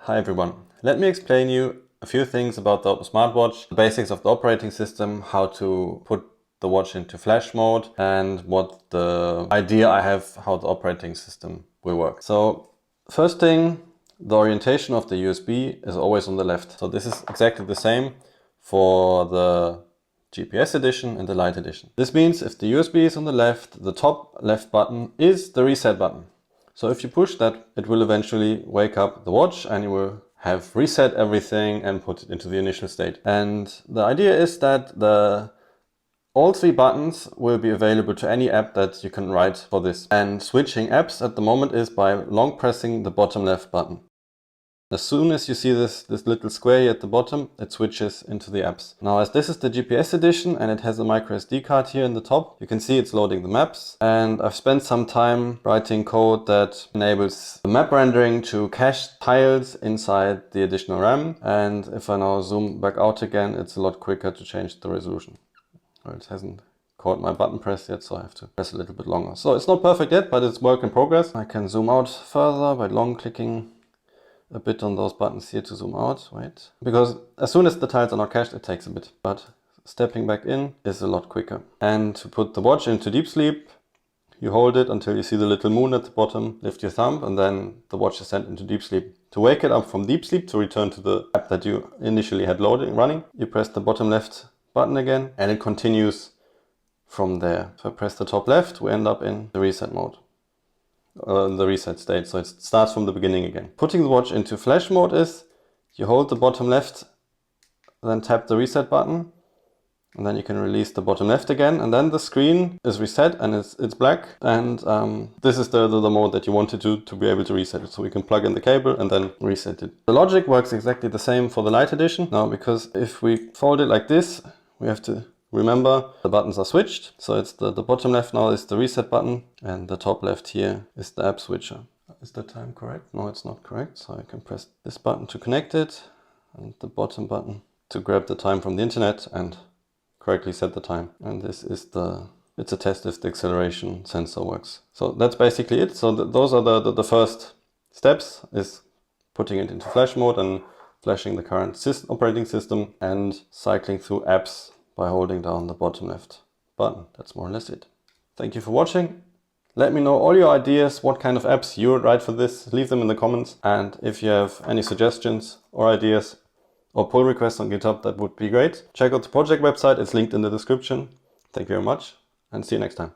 Hi everyone. Let me explain you a few things about the Open-Smartwatch, the basics of the operating system, how to put the watch into flash mode, and what the idea I have how the operating system will work. So first thing, the orientation of the USB is always on the left. So this is exactly the same for the GPS edition and the light edition. This means if the USB is on the left, the top left button is the reset button. So if you push that, it will eventually wake up the watch and you will have reset everything and put it into the initial state. And the idea is that all three buttons will be available to any app that you can write for this. And switching apps at the moment is by long pressing the bottom left button. As soon as you see this little square here at the bottom, it switches into the apps. Now, as this is the GPS edition and it has a micro SD card here in the top, you can see it's loading the maps. And I've spent some time writing code that enables the map rendering to cache tiles inside the additional RAM. And if I now zoom back out again, it's a lot quicker to change the resolution. Well, it hasn't caught my button press yet, so I have to press a little bit longer. So it's not perfect yet, but it's work in progress. I can zoom out further by long clicking a bit on those buttons here to zoom out, wait. Because as soon as the tiles are not cached, it takes a bit, but stepping back in is a lot quicker. And to put the watch into deep sleep, you hold it until you see the little moon at the bottom, lift your thumb, and then the watch is sent into deep sleep. To wake it up from deep sleep, to return to the app that you initially had running, you press the bottom left button again, and it continues from there. If I press the top left, we end up in the reset mode. The reset state, so it starts from the beginning again. Putting the watch into flash mode is you hold the bottom left, then tap the reset button, and then you can release the bottom left again, and then the screen is reset and it's black, and this is the mode that you wanted to be able to reset it. So we can plug in the cable and then reset it. The logic works exactly the same for the light edition now, because if we fold it like this, we have to remember the buttons are switched. So it's the bottom left now is the reset button and the top left here is the app switcher. Is the time correct? No, it's not correct. So I can press this button to connect it and the bottom button to grab the time from the internet and correctly set the time. And this is it's a test if the acceleration sensor works. So that's basically it. So those are the first steps, is putting it into flash mode and flashing the current operating system and cycling through apps by holding down the bottom left button. That's more or less it. Thank you for watching. Let me know all your ideas, what kind of apps you would write for this. Leave them in the comments. And if you have any suggestions or ideas or pull requests on GitHub, that would be great. Check out the project website. It's linked in the description. Thank you very much and see you next time.